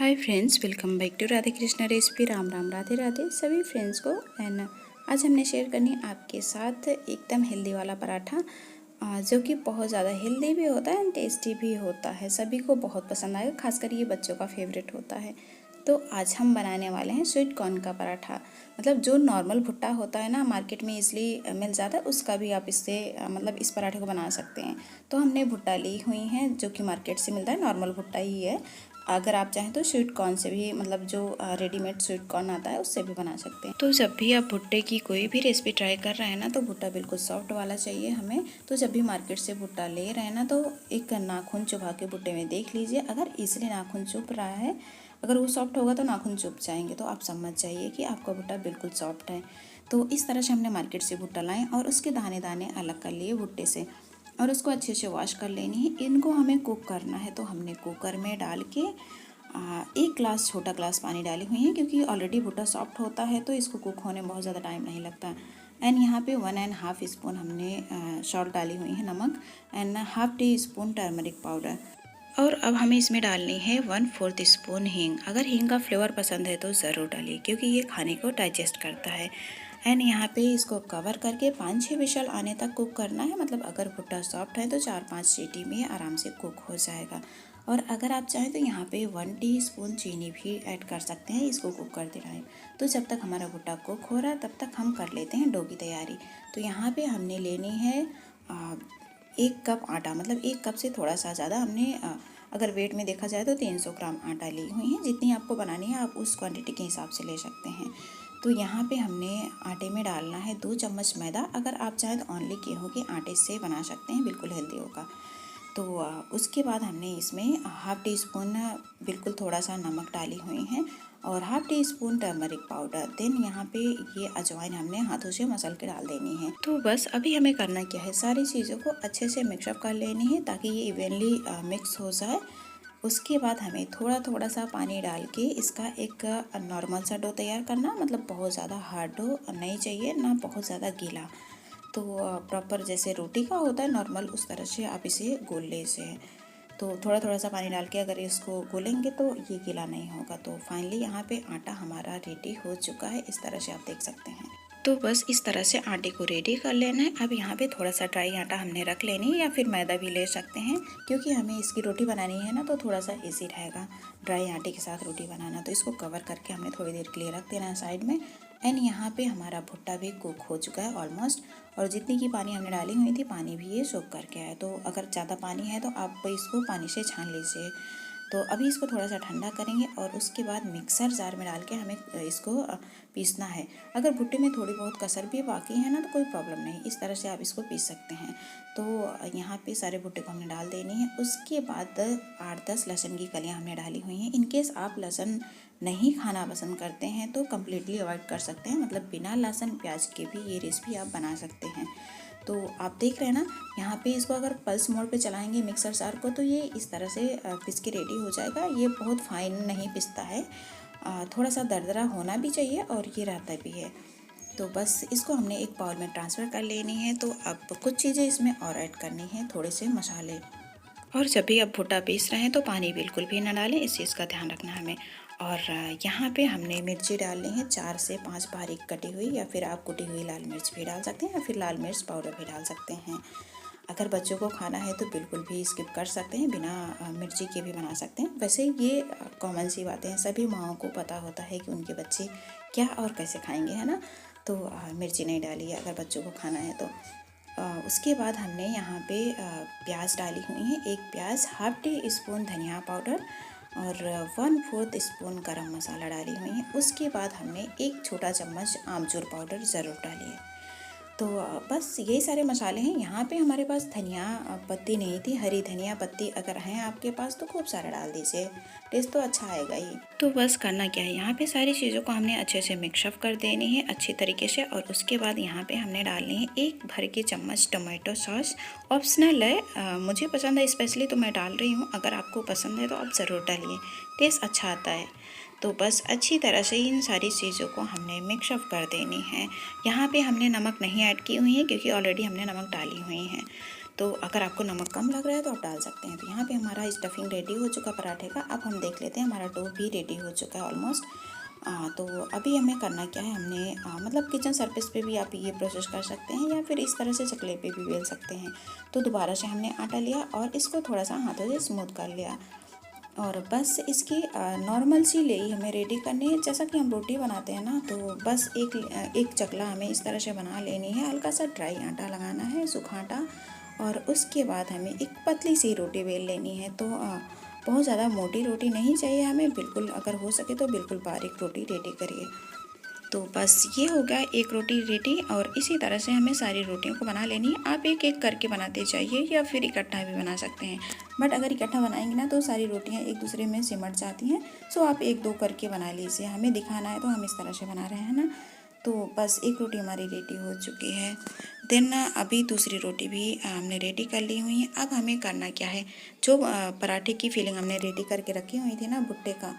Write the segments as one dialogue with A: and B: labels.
A: Hi friends, welcome back to Radhe Krishna recipe. Ram Ram, Radhe Radhe सभी friends को। And आज हमने शेयर करनी आपके साथ एकदम हेल्दी वाला पराठा, जो कि बहुत ज़्यादा हेल्दी भी होता है एंड टेस्टी भी होता है। सभी को बहुत पसंद आएगा, खासकर ये बच्चों का फेवरेट होता है। तो आज हम बनाने वाले हैं स्वीट कॉर्न का पराठा। मतलब जो नॉर्मल भुट्टा होता है ना, मार्केट में इजली मिल जाता है, उसका भी आप इससे मतलब इस पराठे को बना सकते हैं। तो हमने भुट्टा ली हुई हैं जो कि मार्केट से मिलता है, नॉर्मल भुट्टा ही है। अगर आप चाहें तो स्वीट कॉर्न से भी, मतलब जो रेडीमेड स्वीट कॉर्न आता है उससे भी बना सकते हैं। तो जब भी आप भुट्टे की कोई भी रेसिपी ट्राई कर रहे हैं ना, तो भुट्टा बिल्कुल सॉफ्ट वाला चाहिए हमें। तो जब भी मार्केट से भुट्टा ले रहे हैं ना, तो एक नाखून चुभा के भुट्टे में देख लीजिए। अगर इजीली नाखून चुभ रहा है, अगर वो सॉफ्ट होगा तो नाखून चुभ जाएंगे, तो आप समझ जाइए कि आपका भुट्टा बिल्कुल सॉफ्ट है। तो इस तरह से हमने मार्केट से भुट्टा लाएँ और उसके दाने दाने अलग कर लिए भुट्टे से, और उसको अच्छे से वॉश कर लेनी है। इनको हमें कुक करना है। तो हमने कुकर में डाल के 1 ग्लास, छोटा ग्लास पानी डाली हुई है, क्योंकि ऑलरेडी भुट्टा सॉफ्ट होता है तो इसको कुक होने में बहुत ज़्यादा टाइम नहीं लगता। एंड यहाँ पे 1.5 स्पून हमने सॉल्ट डाली हुई है, नमक, and half teaspoon turmeric powder. और अब हमें इसमें डालनी है 1/4 स्पून हींग। अगर हींग का फ्लेवर पसंद है तो ज़रूर डालिए, क्योंकि ये खाने को डाइजेस्ट करता है। एंड यहाँ पे इसको कवर करके 5-6 विशल आने तक कुक करना है। मतलब अगर भुट्टा सॉफ्ट है तो 4-5 सीटी में आराम से कुक हो जाएगा। और अगर आप चाहें तो यहाँ पे 1 टीस्पून चीनी भी ऐड कर सकते हैं इसको कुक करते टाइम। तो जब तक हमारा भुट्टा कुक हो रहा है तब तक हम कर लेते हैं डो की तैयारी। तो यहाँ पे हमने लेनी है 1 कप आटा। मतलब 1 कप से थोड़ा सा ज़्यादा हमने, अगर वेट में देखा जाए तो 300 ग्राम आटा ली हुई है। जितनी आपको बनानी है आप उस क्वांटिटी के हिसाब से ले सकते हैं। तो यहाँ पे हमने आटे में डालना है 2 चम्मच मैदा। अगर आप चाहें तो ओनली गेहूँ के आटे से बना सकते हैं, बिल्कुल हेल्दी होगा। तो उसके बाद हमने इसमें हाफ टी स्पून बिल्कुल थोड़ा सा नमक डाली हुई है, और half teaspoon turmeric powder. Then यहाँ पे ये अजवाइन हमने हाथों से मसल के डाल देनी है। तो बस अभी हमें करना क्या है, सारी चीज़ों को अच्छे से मिक्सअप कर लेनी है ताकि ये इवनली मिक्स हो जाए। उसके बाद हमें थोड़ा थोड़ा सा पानी डाल के इसका एक नॉर्मल सा डो तैयार करना। मतलब बहुत ज़्यादा हार्ड डो नहीं चाहिए, ना बहुत ज़्यादा गीला। तो प्रॉपर जैसे रोटी का होता है नॉर्मल, उस तरह से आप इसे गोल ले इसे। तो थोड़ा थोड़ा सा पानी डाल के अगर इसको गोलेंगे तो ये गीला नहीं होगा। तो फाइनली यहाँ पे आटा हमारा रेडी हो चुका है, इस तरह से आप देख सकते हैं। तो बस इस तरह से आटे को रेडी कर लेना है। अब यहाँ पे थोड़ा सा ड्राई आटा हमने रख लेनी है, या फिर मैदा भी ले सकते हैं, क्योंकि हमें इसकी रोटी बनानी है ना, तो थोड़ा सा इजी रहेगा ड्राई आटे के साथ रोटी बनाना। तो इसको कवर करके हमने थोड़ी देर के लिए रख देना है साइड में। एंड यहाँ पे हमारा भुट्टा भी कुक हो चुका है ऑलमोस्ट, और जितनी की पानी हमने डाली हुई थी पानी भी ये सोख करके आया। तो अगर ज़्यादा पानी है तो आप इसको पानी से छान लीजिए। तो अभी इसको थोड़ा सा ठंडा करेंगे और उसके बाद मिक्सर जार में डाल के हमें इसको पीसना है। अगर भुट्टे में थोड़ी बहुत कसर भी बाकी है ना, तो कोई प्रॉब्लम नहीं, इस तरह से आप इसको पीस सकते हैं। तो यहाँ पे सारे भुट्टे को हमने डाल देनी है। उसके बाद 8-10 लहसुन की कलियाँ हमने डाली हुई हैं। इनकेस आप लहसुन नहीं खाना पसंद करते हैं तो कम्प्लीटली अवॉइड कर सकते हैं। मतलब बिना लहसुन प्याज के भी ये रेसिपी आप बना सकते हैं। तो आप देख रहे हैं ना, यहाँ पे इसको अगर पल्स मोड पे चलाएंगे मिक्सर जार को, तो ये इस तरह से पिस के रेडी हो जाएगा। ये बहुत फाइन नहीं पिसता है, थोड़ा सा दरदरा होना भी चाहिए, और ये रहता भी है। तो बस इसको हमने एक बाउल में ट्रांसफ़र कर लेनी है। तो अब कुछ चीज़ें इसमें और ऐड करनी है, थोड़े से मसाले। और जब भी आप भुट्टा पीस रहे हैं तो पानी बिल्कुल भी ना डालें, इस चीज़ का ध्यान रखना हमें। और यहाँ पे हमने मिर्ची डालनी है 4 से 5 बारीक कटी हुई, या फिर आप कुटी हुई लाल मिर्च भी डाल सकते हैं, या फिर लाल मिर्च पाउडर भी डाल सकते हैं। अगर बच्चों को खाना है तो बिल्कुल भी स्किप कर सकते हैं, बिना मिर्ची के भी बना सकते हैं। वैसे ये कॉमन सी बातें हैं, सभी माँओं को पता होता है कि उनके बच्चे क्या और कैसे खाएंगे, है ना। तो मिर्ची नहीं डाली है अगर बच्चों को खाना है तो। उसके बाद हमने यहाँ पे प्याज डाली हुई है। 1 प्याज, हाफ टी स्पून धनिया पाउडर, और 1/4 स्पून गरम मसाला डाली हुई है। उसके बाद हमने 1 छोटा चम्मच आमचूर पाउडर ज़रूर डाली है। तो बस यही सारे मसाले हैं। यहाँ पे हमारे पास धनिया पत्ती नहीं थी, हरी धनिया पत्ती अगर हैं आपके पास तो खूब सारा डाल दीजिए, टेस्ट तो अच्छा आएगा ही। तो बस करना क्या है, यहाँ पे सारी चीज़ों को हमने अच्छे से मिक्सअप कर देनी है अच्छी तरीके से। और उसके बाद यहाँ पे हमने डालनी है 1 भर के चम्मच टोमेटो सॉस। ऑप्शनल है, मुझे पसंद है स्पेशली तो मैं डाल रही हूँ। अगर आपको पसंद है तो आप ज़रूर डालिए, टेस्ट अच्छा आता है। तो बस अच्छी तरह से इन सारी चीज़ों को हमने मिक्सअप कर देनी है। यहाँ पे हमने नमक नहीं ऐड की हुई है, क्योंकि ऑलरेडी हमने नमक डाली हुई है। तो अगर आपको नमक कम लग रहा है तो आप डाल सकते हैं। तो यहाँ पे हमारा स्टफिंग रेडी हो चुका पराठे का। अब हम देख लेते हैं, हमारा डो भी रेडी हो चुका है ऑलमोस्ट। तो अभी हमें करना क्या है, हमने मतलब किचन सरफेस पे भी आप ये प्रोसेस कर सकते हैं या फिर इस तरह से चकले पे भी बेल सकते हैं। तो दोबारा से हमने आटा लिया और इसको थोड़ा सा हाथों से स्मूथ कर लिया और बस इसकी नॉर्मल सी लेई हमें रेडी करनी है, जैसा कि हम रोटी बनाते हैं ना। तो बस एक चकला हमें इस तरह से बना लेनी है। हल्का सा ड्राई आटा लगाना है, सूखा आटा, और उसके बाद हमें एक पतली सी रोटी बेल लेनी है। तो बहुत ज़्यादा मोटी रोटी नहीं चाहिए हमें, बिल्कुल अगर हो सके तो बिल्कुल बारीक रोटी रेडी करिए। तो बस ये हो गया एक रोटी रेडी, और इसी तरह से हमें सारी रोटियों को बना लेनी है। आप एक एक करके बनाते जाइए या फिर इकट्ठा भी बना सकते हैं, बट अगर इकट्ठा बनाएंगे ना तो सारी रोटियां एक दूसरे में सिमट जाती हैं। सो आप एक दो करके बना लीजिए, हमें दिखाना है तो हम इस तरह से बना रहे हैं ना। तो बस एक रोटी हमारी रेडी हो चुकी है। देन अभी दूसरी रोटी भी हमने रेडी कर ली हुई है। अब हमें करना क्या है, जो पराठे की फिलिंग हमने रेडी करके रखी हुई थी ना भुट्टे का,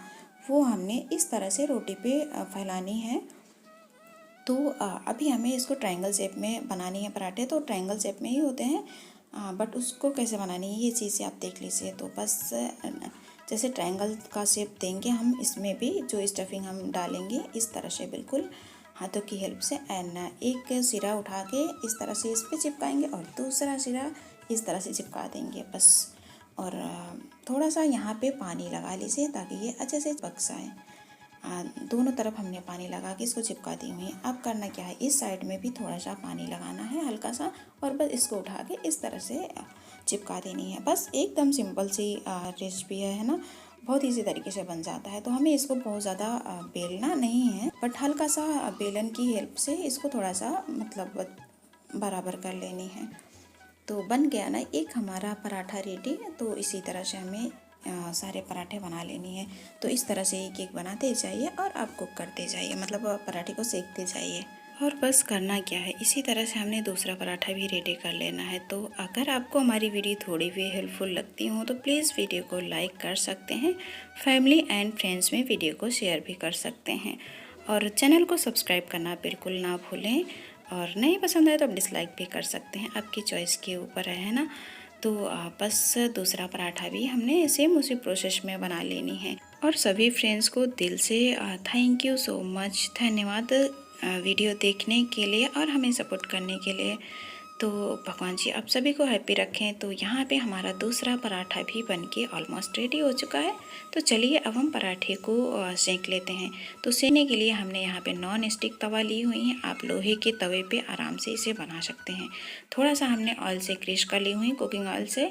A: वो हमने इस तरह से रोटी पे फैलानी है। तो अभी हमें इसको ट्रायंगल शेप में बनानी है पराठे, तो ट्रायंगल शेप में ही होते हैं, बट उसको कैसे बनानी है ये चीज़ आप देख लीजिए। तो बस जैसे ट्रायंगल का शेप देंगे हम, इसमें भी जो स्टफिंग हम डालेंगे इस तरह से बिल्कुल हाथों की हेल्प से, एंड एक सिरा उठा के इस तरह से इस पर चिपकाएंगे और दूसरा सिरा इस तरह से चिपका देंगे बस। और थोड़ा सा यहाँ पे पानी लगा लीजिए ताकि ये अच्छे से पक जाए। दोनों तरफ हमने पानी लगा के इसको चिपका दी हुई है। अब करना क्या है, इस साइड में भी थोड़ा सा पानी लगाना है हल्का सा, और बस इसको उठा के इस तरह से चिपका देनी है। बस एकदम सिंपल सी रेसिपी है ना, बहुत इजी तरीके से बन जाता है। तो हमें इसको बहुत ज़्यादा बेलना नहीं है, बट हल्का सा बेलन की हेल्प से इसको थोड़ा सा मतलब बराबर कर लेनी है। तो बन गया ना एक हमारा पराठा रेडी। तो इसी तरह से हमें सारे पराठे बना लेनी है। तो इस तरह से एक एक बनाते जाइए और आप कुक करते जाइए, मतलब पराठे को सेकते जाइए। और बस करना क्या है, इसी तरह से हमने दूसरा पराठा भी रेडी कर लेना है। तो अगर आपको हमारी वीडियो थोड़ी भी हेल्पफुल लगती हो तो प्लीज़ वीडियो को लाइक कर सकते हैं, फैमिली एंड फ्रेंड्स में वीडियो को शेयर भी कर सकते हैं, और चैनल को सब्सक्राइब करना बिल्कुल ना भूलें। और नहीं पसंद आए तो आप डिसलाइक भी कर सकते हैं, आपकी चॉइस के ऊपर है ना। तो बस दूसरा पराठा भी हमने सेम उसी प्रोसेस में बना लेनी है। और सभी फ्रेंड्स को दिल से थैंक यू सो मच, धन्यवाद वीडियो देखने के लिए और हमें सपोर्ट करने के लिए। तो भगवान जी आप सभी को हैप्पी रखें। तो यहाँ पे हमारा दूसरा पराठा भी बनके ऑलमोस्ट रेडी हो चुका है। तो चलिए अब हम पराठे को सेंक लेते हैं। तो सेकने के लिए हमने यहाँ पे नॉन स्टिक तवा ली हुई है, आप लोहे के तवे पे आराम से इसे बना सकते हैं। थोड़ा सा हमने ऑयल से ग्रीस कर ली हुई, कुकिंग ऑयल से।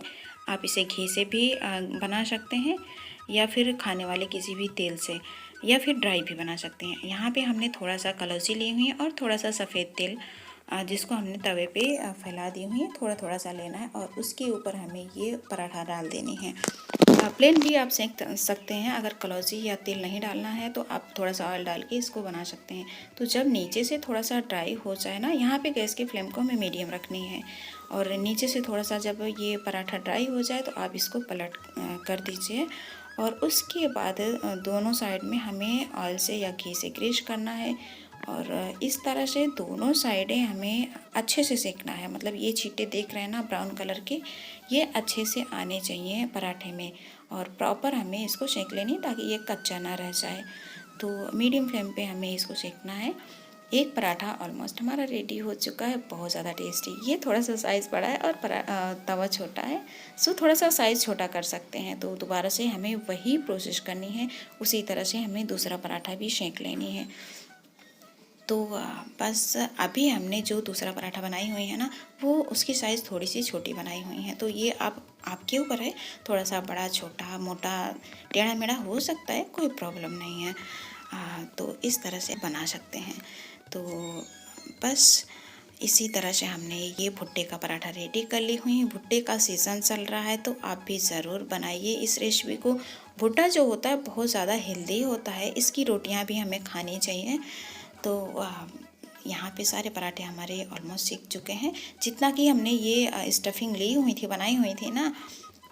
A: आप इसे घी से भी बना सकते हैं या फिर खाने वाले किसी भी तेल से, या फिर ड्राई भी बना सकते हैं। यहाँ पे हमने थोड़ा सा कलौंजी ली हुई है और थोड़ा सा सफ़ेद तेल, जिसको हमने तवे पे फैला दी हुई है। थोड़ा थोड़ा सा लेना है और उसके ऊपर हमें ये पराठा डाल देनी है। प्लेन भी आप सेक सकते हैं, अगर कलौंजी या तेल नहीं डालना है तो आप थोड़ा सा ऑयल डाल के इसको बना सकते हैं। तो जब नीचे से थोड़ा सा ड्राई हो जाए ना, यहाँ पे गैस की फ्लेम को हमें मीडियम रखनी है, और नीचे से थोड़ा सा जब ये पराठा ड्राई हो जाए तो आप इसको पलट कर दीजिए। और उसके बाद दोनों साइड में हमें ऑयल से या घी से ग्रीस करना है, और इस तरह से दोनों साइडें हमें अच्छे से सेकना है। मतलब ये छींटे देख रहे हैं ना ब्राउन कलर के, ये अच्छे से आने चाहिए पराठे में, और प्रॉपर हमें इसको सेक लेनी ताकि ये कच्चा ना रह जाए। तो मीडियम फ्लेम पे हमें इसको सेकना है। एक पराठा ऑलमोस्ट हमारा रेडी हो चुका है, बहुत ज़्यादा टेस्टी। ये थोड़ा सा साइज़ बड़ा है और तवा छोटा है, सो थोड़ा सा साइज़ छोटा कर सकते हैं। तो दोबारा से हमें वही प्रोसेस करनी है, उसी तरह से हमें दूसरा पराठा भी सेक लेनी है। तो बस अभी हमने जो दूसरा पराठा बनाई हुई है ना, वो उसकी साइज़ थोड़ी सी छोटी बनाई हुई है। तो ये आपके ऊपर है, थोड़ा सा बड़ा छोटा मोटा टेढ़ा मेढ़ा हो सकता है, कोई प्रॉब्लम नहीं है। तो इस तरह से बना सकते हैं। तो बस इसी तरह से हमने ये भुट्टे का पराठा रेडी कर ली हुई है। भुट्टे का सीज़न चल रहा है तो आप भी ज़रूर बनाइए इस रेसिपी को। भुट्टा जो होता है बहुत ज़्यादा हेल्दी होता है, इसकी रोटियां भी हमें खानी चाहिए। तो यहाँ पे सारे पराठे हमारे ऑलमोस्ट सीख चुके हैं। जितना कि हमने ये स्टफिंग ली हुई थी, बनाई हुई थी ना,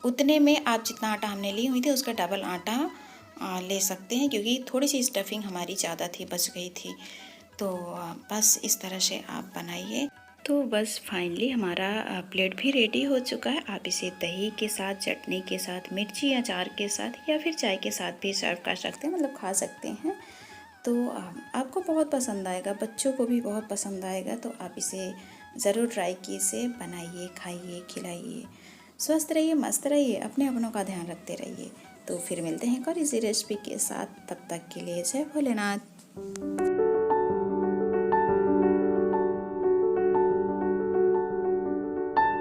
A: उतने में आप जितना आटा हमने ली हुई थी उसका डबल आटा ले सकते हैं, क्योंकि थोड़ी सी स्टफिंग हमारी ज़्यादा थी, बच गई थी। तो बस इस तरह से आप बनाइए। तो बस फाइनली हमारा प्लेट भी रेडी हो चुका है। आप इसे दही के साथ, चटनी के साथ, मिर्ची अचार के साथ या फिर चाय के साथ भी सर्व कर सकते हैं, मतलब खा सकते हैं। तो आपको बहुत पसंद आएगा, बच्चों को भी बहुत पसंद आएगा। तो आप इसे ज़रूर ट्राई कीजिए, बनाइए, खाइए, खिलाइए। स्वस्थ रहिए, मस्त रहिए, अपने अपनों का ध्यान रखते रहिए। तो फिर मिलते हैं एक और इसी रेसिपी के साथ। तब तक के लिए जय भोलेनाथ।